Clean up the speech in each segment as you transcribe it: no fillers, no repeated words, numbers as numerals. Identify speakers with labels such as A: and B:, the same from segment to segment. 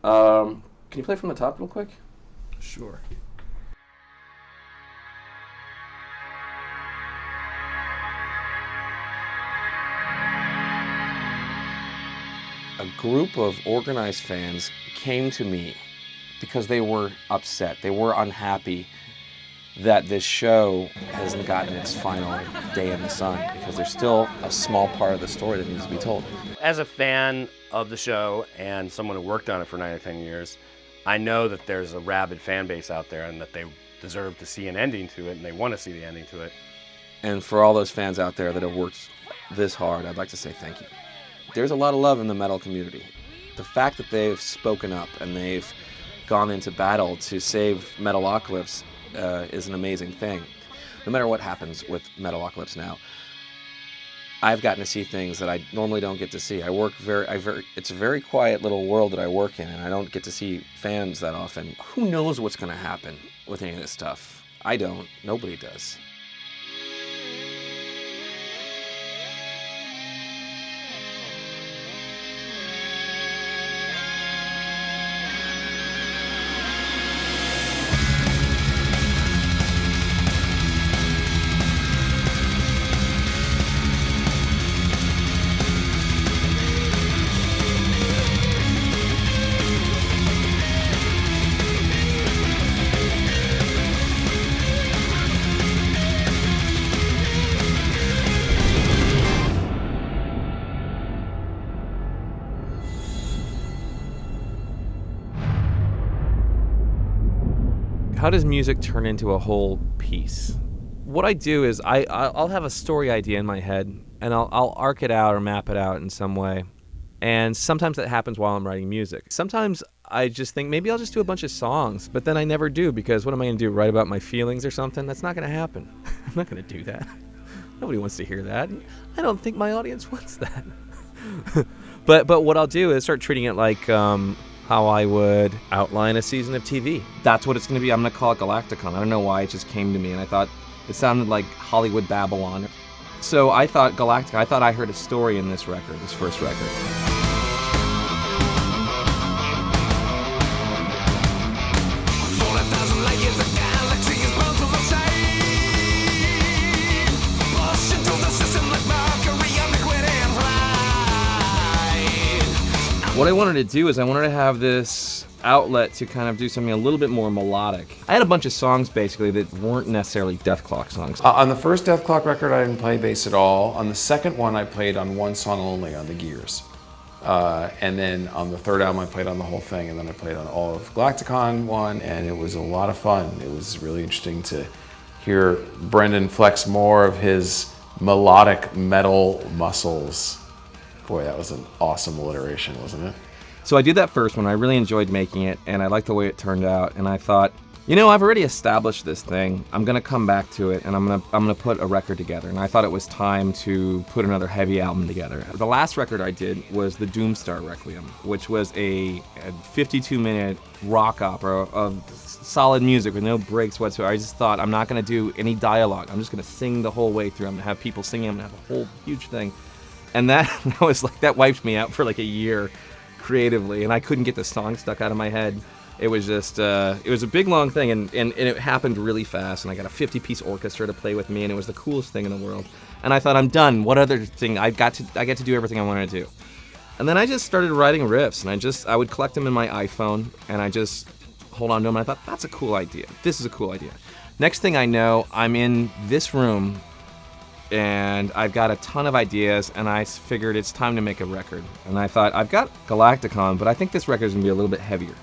A: Can you play from the top real quick?
B: Sure.
A: A group of organized fans came to me because they were upset. They were unhappy that this show hasn't gotten its final day in the sun because there's still a small part of the story that needs to be told.
C: As a fan of the show and someone who worked on it for 9 or 10 years, I know that there's a rabid fan base out there and that they deserve to see an ending to it and they want to see the ending to it.
A: And for all those fans out there that have worked this hard, I'd like to say thank you. There's a lot of love in the metal community. The fact that they've spoken up and they've gone into battle to save Metalocalypse is an amazing thing. No matter what happens with Metalocalypse now, I've gotten to see things that I normally don't get to see. It's a very quiet little world that I work in, and I don't get to see fans that often. Who knows what's going to happen with any of this stuff? I don't. Nobody does. How does music turn into a whole piece? What I do is I'll have a story idea in my head, and I'll arc it out or map it out in some way. And sometimes that happens while I'm writing music. Sometimes I just think maybe I'll just do a bunch of songs, but then I never do because what am I going to do, write about my feelings or something? That's not going to happen. I'm not going to do that. Nobody wants to hear that. I don't think my audience wants that. But what I'll do is start treating it like how I would outline a season of TV. That's what it's going to be. I'm going to call it Galaktikon. I don't know why, it just came to me, and I thought it sounded like Hollywood Babylon. So I thought Galaktikon, I thought I heard a story in this record, this first record. What I wanted to do is I wanted to have this outlet to kind of do something a little bit more melodic. I had a bunch of songs basically that weren't necessarily Death Clock songs.
B: On the first Death Clock record, I didn't play bass at all. On the second one, I played on one song only, on the Gears. And then on the third album, I played on the whole thing, and then I played on all of Galaktikon one, and it was a lot of fun. It was really interesting to hear Brendon flex more of his melodic metal muscles. Boy, that was an awesome alliteration, wasn't it?
A: So I did that first one. I really enjoyed making it, and I liked the way it turned out. And I thought, you know, I've already established this thing. I'm gonna come back to it, and I'm gonna put a record together. And I thought it was time to put another heavy album together. The last record I did was the Doomstar Requiem, which was a 52-minute rock opera of solid music with no breaks whatsoever. I just thought, I'm not gonna do any dialogue. I'm just gonna sing the whole way through. I'm gonna have people singing. I'm gonna have a whole huge thing. And that wiped me out for like a year creatively, and I couldn't get the song stuck out of my head. It was just, it was a big long thing, and it happened really fast, and I got a 50-piece orchestra to play with me, and it was the coolest thing in the world. And I thought, I'm done. What other thing? I get to do everything I want to do. And then I just started writing riffs, and I would collect them in my iPhone, and I just hold on to them, and I thought, that's a cool idea. This is a cool idea. Next thing I know, I'm in this room, and I've got a ton of ideas, and I figured it's time to make a record. And I thought, I've got Galaktikon, but I think this record's gonna be a little bit heavier.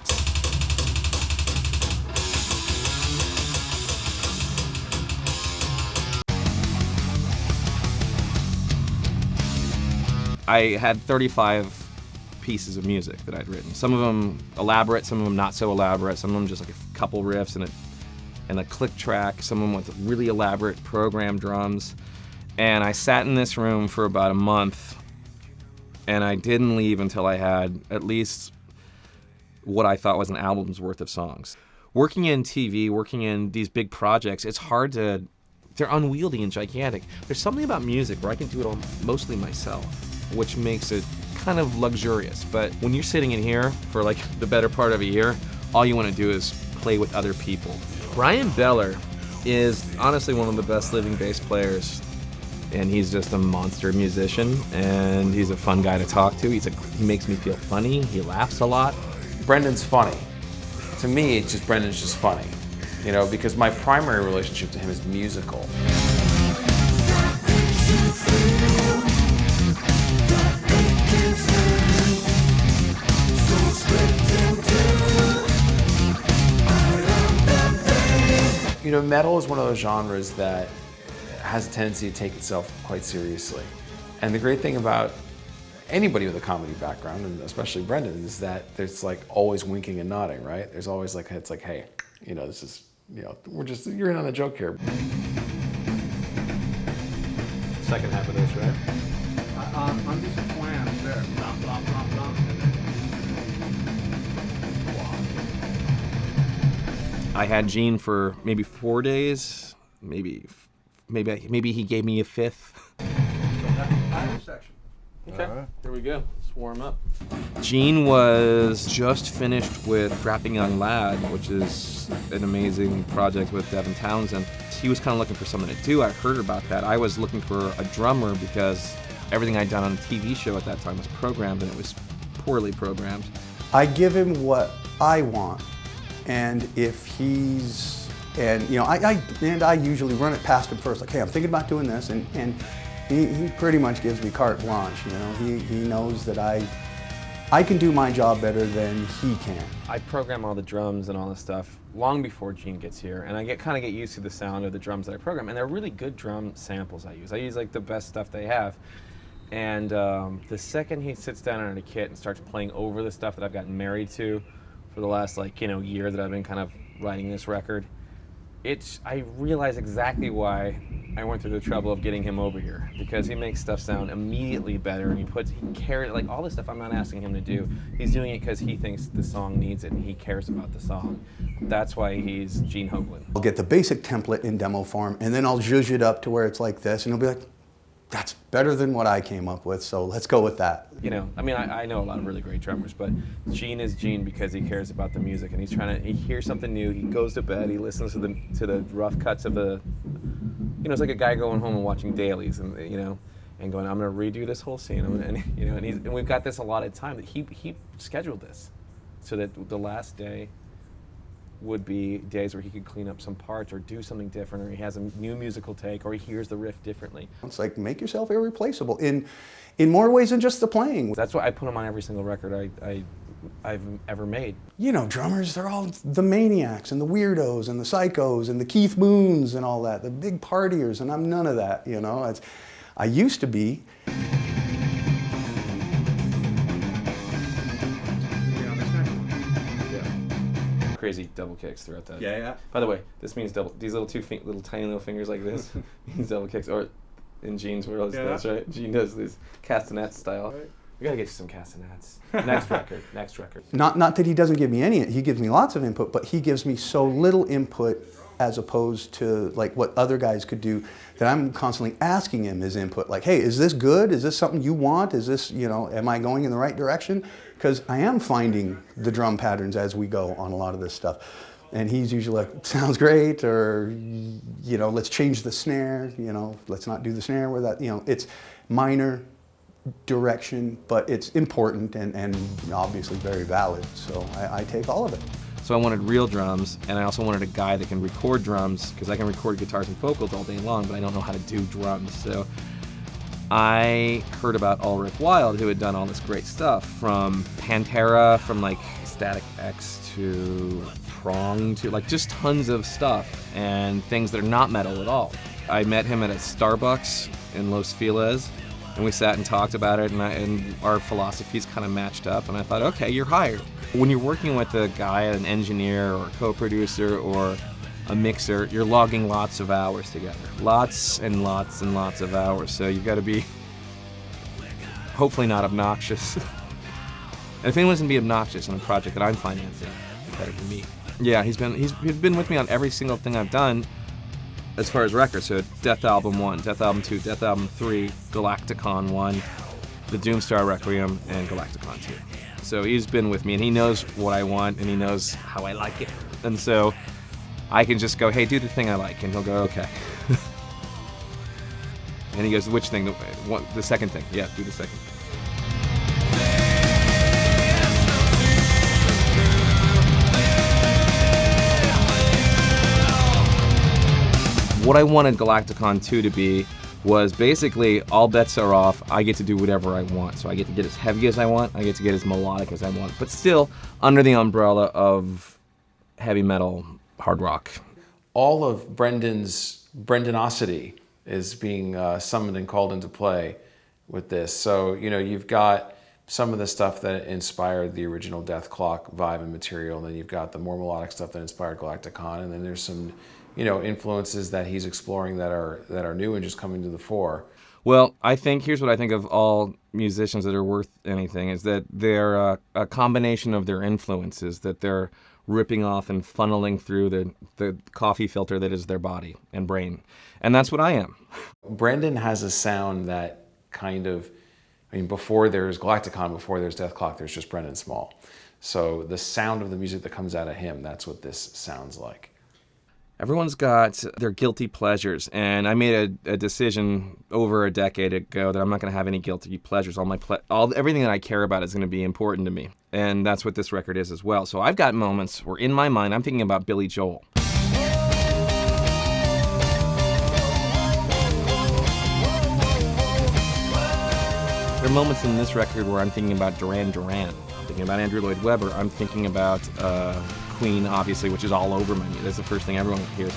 A: I had 35 pieces of music that I'd written. Some of them elaborate, some of them not so elaborate, some of them just like a couple riffs and a click track, some of them with really elaborate programmed drums. And I sat in this room for about a month, and I didn't leave until I had at least what I thought was an album's worth of songs. Working in TV, working in these big projects, it's hard to, they're unwieldy and gigantic. There's something about music where I can do it all mostly myself, which makes it kind of luxurious, but when you're sitting in here for like the better part of a year, all you want to do is play with other people. Bryan Beller is honestly one of the best living bass players, and he's just a monster musician, and he's a fun guy to talk to. He makes me feel funny. He laughs a lot.
B: Brendon's funny. To me, it's just Brendon's just funny, you know, because my primary relationship to him is musical. You know, metal is one of those genres that has a tendency to take itself quite seriously. And the great thing about anybody with a comedy background, and especially Brendon, is that there's like always winking and nodding, right? There's always like, it's like, hey, you know, this is, you know, you're in on a joke here.
D: Second half of this, right?
E: I'm just a plan there. Blah, blah, blah, blah.
A: I had Gene for maybe 4 days, maybe he gave me a fifth.
E: Section.
D: Okay, here we go. Let's warm up.
A: Gene was just finished with Rapping Young Lad, which is an amazing project with Devin Townsend. He was kind of looking for something to do. I heard about that. I was looking for a drummer because everything I'd done on the TV show at that time was programmed, and it was poorly programmed.
F: I give him what I want, and if he's, and you know, I usually run it past him first, like, hey, I'm thinking about doing this, and he pretty much gives me carte blanche. You know, he knows that I can do my job better than he can.
D: I program all the drums and all this stuff long before Gene gets here, and I kind of get used to the sound of the drums that I program, and they're really good drum samples I use. I use like the best stuff they have. And the second he sits down on a kit and starts playing over the stuff that I've gotten married to for the last, like, you know, year that I've been kind of writing this record, I realize exactly why I went through the trouble of getting him over here, because he makes stuff sound immediately better, and he cares, like all the stuff I'm not asking him to do, he's doing it because he thinks the song needs it and he cares about the song. That's why he's Gene Hoglan.
F: I'll get the basic template in demo form, and then I'll zhuzh it up to where it's like this, and he'll be like, that's better than what I came up with, so let's go with that.
D: You know, I mean, I know a lot of really great drummers, but Gene is Gene because he cares about the music, and he hears something new, he goes to bed, he listens to the rough cuts of the, you know, it's like a guy going home and watching dailies, and you know, and going, I'm gonna redo this whole scene, and we've got this allotted time that he scheduled this, so that the last day would be days where he could clean up some parts or do something different, or he has a new musical take, or he hears the riff differently.
F: It's like, make yourself irreplaceable in more ways than just the playing.
D: That's why I put him on every single record I've ever made.
F: You know, drummers, they're all the maniacs and the weirdos and the psychos and the Keith Moons and all that, the big partiers, and I'm none of that, you know. I used to be.
D: Crazy double kicks throughout that.
A: Yeah.
D: By the way, this means double. These little little tiny little fingers like this means double kicks. Or in Gene's world, that's right. Gene does these castanets style. Right. We gotta get you some castanets. Next record. Next record.
F: Not that he doesn't give me any. He gives me lots of input, but he gives me so little input as opposed to like what other guys could do, that I'm constantly asking him his input. Like, hey, is this good? Is this something you want? Is this, you know, am I going in the right direction? Because I am finding the drum patterns as we go on a lot of this stuff. And he's usually like, sounds great, or, you know, let's change the snare, you know, let's not do the snare where that, you know, it's minor direction, but it's important and obviously very valid. So I take all of it.
A: So I wanted real drums, and I also wanted a guy that can record drums, because I can record guitars and vocals all day long, but I don't know how to do drums. So I heard about Ulrich Wild, who had done all this great stuff, from Pantera, from like Static X to Prong to like just tons of stuff and things that are not metal at all. I met him at a Starbucks in Los Feliz, and we sat and talked about it, and our philosophies kind of matched up, and I thought, okay, you're hired. When you're working with a guy, an engineer or a co-producer or a mixer, you're logging lots of hours together. Lots and lots and lots of hours, so you've got to be hopefully not obnoxious. And if anyone's gonna be obnoxious on a project that I'm financing, it's better than me. Yeah, he's been with me on every single thing I've done as far as records. So Death Album 1, Death Album 2, Death Album 3, GALAKTIKON 1, the Doomstar Requiem, and Galaktikon II. So he's been with me, and he knows what I want, and he knows how I like it. And so I can just go, hey, do the thing I like, and he'll go, okay. And he goes, which thing? The second thing. Yeah, do the second. What I wanted Galaktikon II to be was basically all bets are off. I get to do whatever I want. So I get to get as heavy as I want. I get to get as melodic as I want. But still under the umbrella of heavy metal, hard rock.
B: All of Brendon's Brendonosity is being summoned and called into play with this. So, you know, you've got some of the stuff that inspired the original Death Clock vibe and material, and then you've got the more melodic stuff that inspired Galaktikon, and then there's some, you know, influences that he's exploring that are new and just coming to the fore.
A: Well, here's what I think of all musicians that are worth anything, is that they're a combination of their influences, that they're ripping off and funneling through the coffee filter that is their body and brain. And that's what I am.
B: Brendon has a sound that kind of, I mean, before there's Galaktikon, before there's Death Clock, there's just Brendon Small. So the sound of the music that comes out of him, that's what this sounds like.
A: Everyone's got their guilty pleasures, and I made a decision over a decade ago that I'm not going to have any guilty pleasures. Everything that I care about is going to be important to me, and that's what this record is as well. So I've got moments where in my mind I'm thinking about Billy Joel. There are moments in this record where I'm thinking about Duran Duran. I'm thinking about Andrew Lloyd Webber. I'm thinking about Queen, obviously, which is all over my music. That's the first thing everyone hears.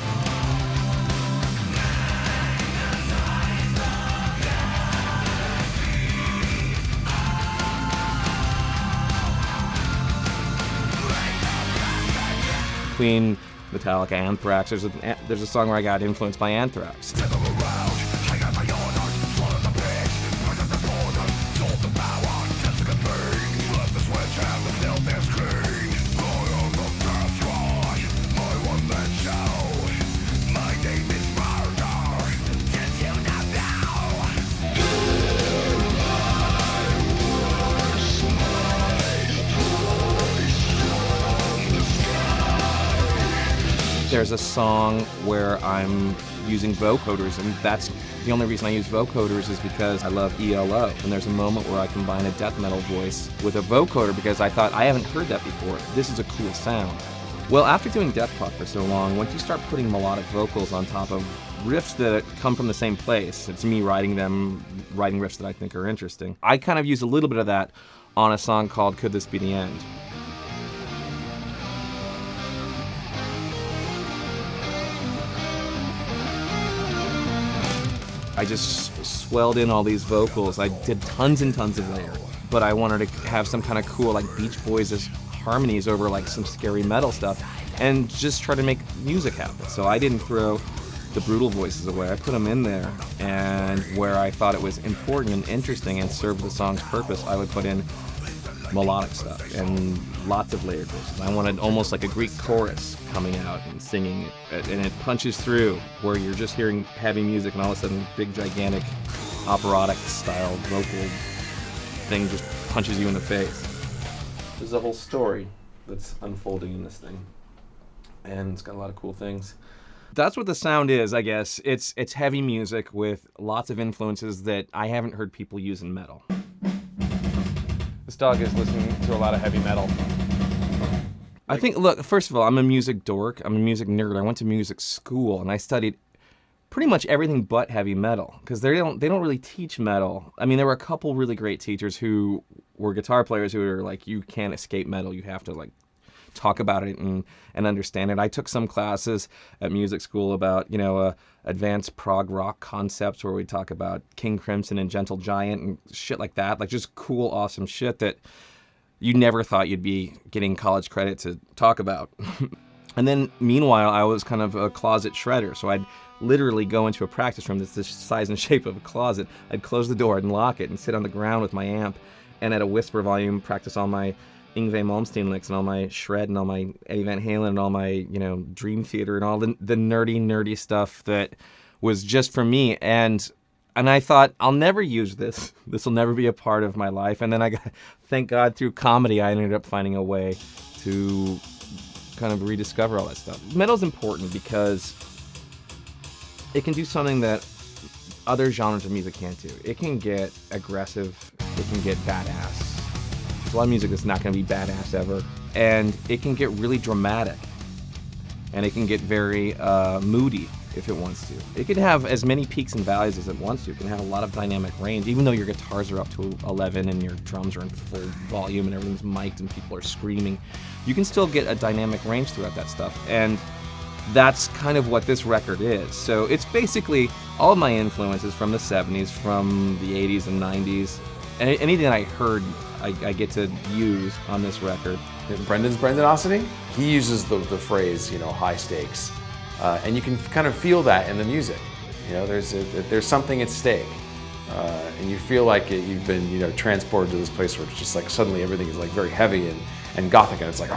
A: Queen, Metallica, Anthrax. There's a song where I got influenced by Anthrax. There's a song where I'm using vocoders, and that's the only reason I use vocoders is because I love ELO. And there's a moment where I combine a death metal voice with a vocoder because I thought, I haven't heard that before. This is a cool sound. Well, after doing Death Clock for so long, once you start putting melodic vocals on top of riffs that come from the same place, it's me writing riffs that I think are interesting. I kind of use a little bit of that on a song called Could This Be the End? I just swelled in all these vocals. I did tons and tons of layers, but I wanted to have some kind of cool, like Beach Boys' harmonies over like some scary metal stuff, and just try to make music happen. So I didn't throw the brutal voices away. I put them in there, and where I thought it was important and interesting and served the song's purpose, I would put in melodic stuff and lots of layered voices. I wanted almost like a Greek chorus coming out and singing it, and it punches through where you're just hearing heavy music and all of a sudden big gigantic operatic style vocal thing just punches you in the face. There's a whole story that's unfolding in this thing, and it's got a lot of cool things. That's what the sound is, I guess. It's heavy music with lots of influences that I haven't heard people use in metal. This dog is listening to a lot of heavy metal. I think, look, first of all, I'm a music dork. I'm a music nerd. I went to music school, and I studied pretty much everything but heavy metal, because they don't really teach metal. I mean, there were a couple really great teachers who were guitar players who were like, you can't escape metal. You have to, like, talk about it and understand it. I took some classes at music school about, advanced prog rock concepts where we talk about King Crimson and Gentle Giant and shit like that, like just cool, awesome shit that you never thought you'd be getting college credit to talk about. And then meanwhile, I was kind of a closet shredder, so I'd literally go into a practice room that's the size and shape of a closet. I'd close the door and lock it and sit on the ground with my amp and at a whisper volume practice all my Yngwie Malmsteen licks and all my shred and all my Eddie Van Halen and all my, Dream Theater and all the nerdy stuff that was just for me. And And I thought, I'll never use this. This will never be a part of my life. And then thank God, through comedy, I ended up finding a way to kind of rediscover all that stuff. Metal's important because it can do something that other genres of music can't do. It can get aggressive. It can get badass. There's a lot of music that's not going to be badass ever. And it can get really dramatic. And it can get very moody if it wants to. It can have as many peaks and valleys as it wants to. It can have a lot of dynamic range, even though your guitars are up to 11 and your drums are in full volume and everything's mic'd and people are screaming. You can still get a dynamic range throughout that stuff. And that's kind of what this record is. So it's basically all of my influences from the 70s, from the 80s and 90s. And anything that I heard, I get to use on this record.
B: Brendon's Brendonosity, he uses the phrase, high stakes. And you can kind of feel that in the music. There's something at stake. And you feel like you've been, transported to this place where it's just like suddenly everything is like very heavy and gothic, and it's like,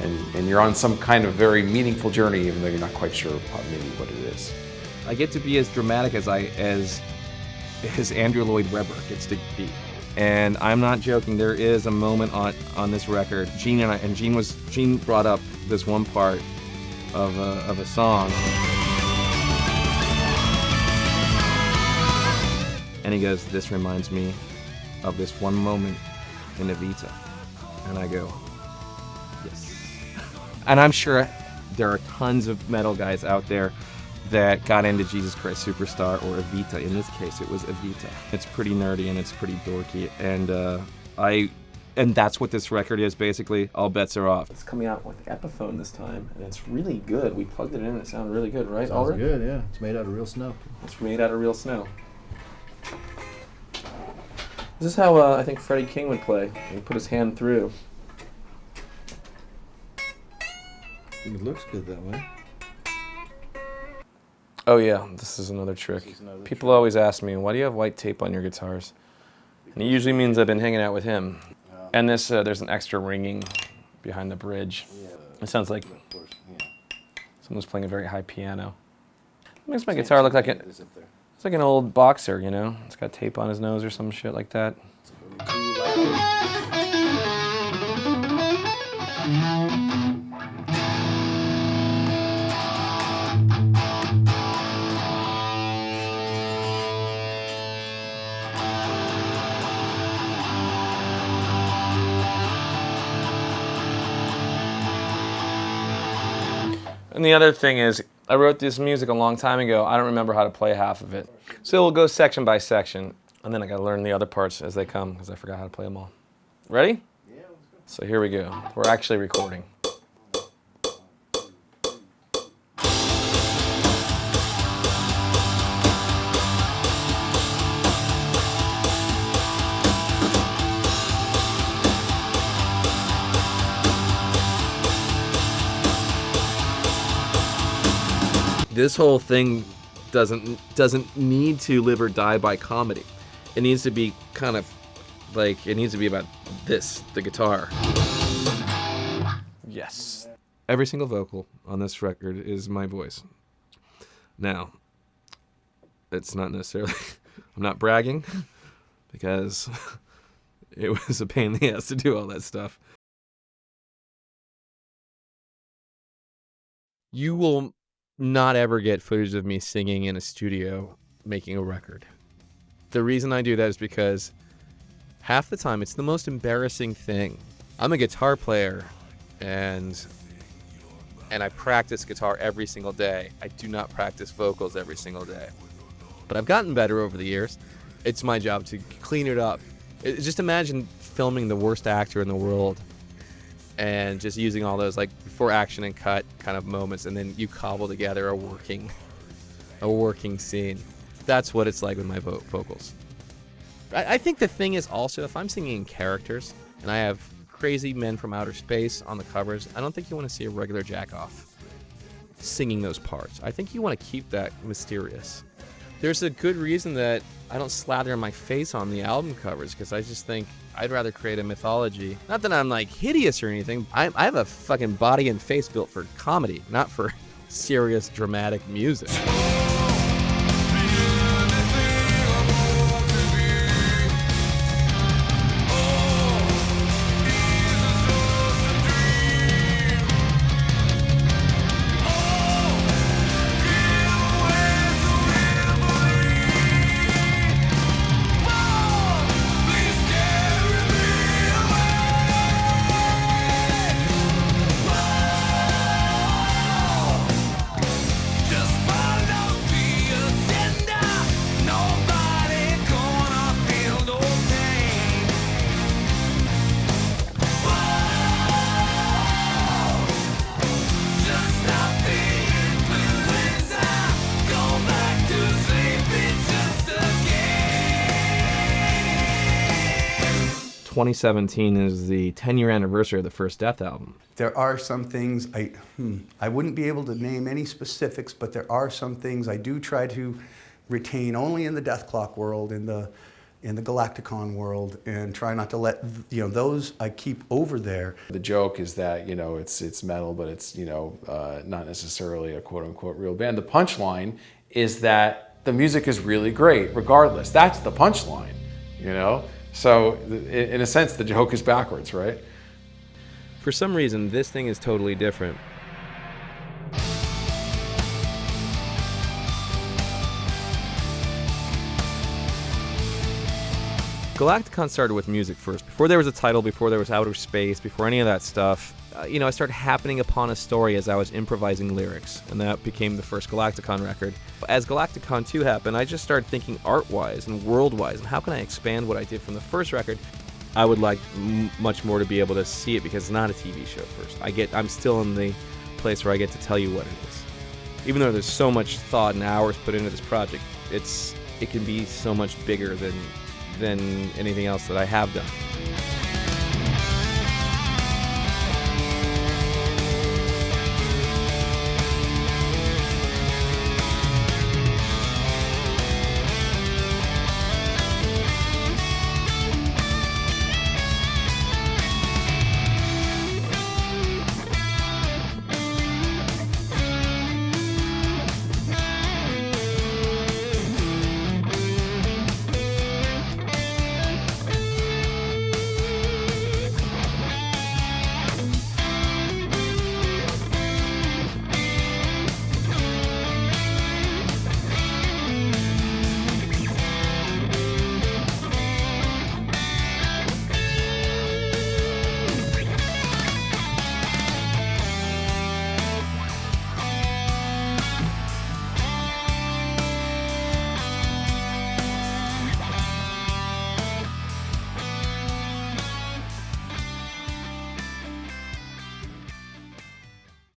B: and you're on some kind of very meaningful journey, even though you're not quite sure maybe what it is.
A: I get to be as dramatic as Andrew Lloyd Webber gets to be. And I'm not joking, there is a moment on this record. Gene brought up this one part of a song. And he goes, "This reminds me of this one moment in Evita." And I go, yes. And I'm sure there are tons of metal guys out there that got into Jesus Christ Superstar or Evita. In this case, it was Evita. It's pretty nerdy and it's pretty dorky, and that's what this record is, basically. All bets are off.
D: It's coming out with Epiphone this time, and it's really good. We plugged it in, it sounded really good, right,
G: Sounds
D: Ulrich?
G: good, yeah. It's made out of real snow.
D: It's made out of real snow. This is how I think Freddie King would play. He put his hand through.
G: It looks good that way.
A: Oh yeah, this is another trick. People always ask me, why do you have white tape on your guitars? And it usually means I've been hanging out with him. And this, there's an extra ringing behind the bridge. It sounds like someone's playing a very high piano. It makes my guitar look like it's like an old boxer, It's got tape on his nose or some shit like that. And the other thing is, I wrote this music a long time ago. I don't remember how to play half of it. So we'll go section by section, and then I gotta learn the other parts as they come, because I forgot how to play them all. Ready? Yeah, let's go. So here we go. We're actually recording. This whole thing doesn't need to live or die by comedy. It needs to be kind of like, it needs to be about this, the guitar. Yes. Every single vocal on this record is my voice. Now, it's not necessarily, I'm not bragging, because it was a pain in the ass to do all that stuff. You will not ever get footage of me singing in a studio making a record. The reason I do that is because half the time it's the most embarrassing thing. I'm a guitar player and I practice guitar every single day. I do not practice vocals every single day. But I've gotten better over the years. It's my job to clean it up. Just imagine filming the worst actor in the world and just using all those like before action and cut kind of moments, and then you cobble together a working scene. That's what it's like with my vocals. I think the thing is also, if I'm singing in characters and I have crazy men from outer space on the covers, I don't think you want to see a regular jack-off singing those parts. I think you want to keep that mysterious. There's a good reason that I don't slather my face on the album covers, because I just think I'd rather create a mythology. Not that I'm like hideous or anything. I have a fucking body and face built for comedy, not for serious dramatic music. 2017 is the 10-year anniversary of the first Death album.
F: There are some things, I wouldn't be able to name any specifics, but there are some things I do try to retain only in the Death Clock world, in the Galaktikon world, and try not to let, those I keep over there.
B: The joke is that, it's metal, but it's, not necessarily a quote-unquote real band. The punchline is that the music is really great, regardless. That's the punchline, So, in a sense, the joke is backwards, right?
D: For some reason, this thing is totally different. Galaktikon started with music first. Before there was a title, before there was outer space, before any of that stuff, I started happening upon a story as I was improvising lyrics, and that became the first Galaktikon record. As Galaktikon II happened, I just started thinking art-wise and world-wise, and how can I expand what I did from the first record? I would like much more to be able to see it, because it's not a TV show first. I'm still in the place where I get to tell you what it is. Even though there's so much thought and hours put into this project, it can be so much bigger than anything else that I have done.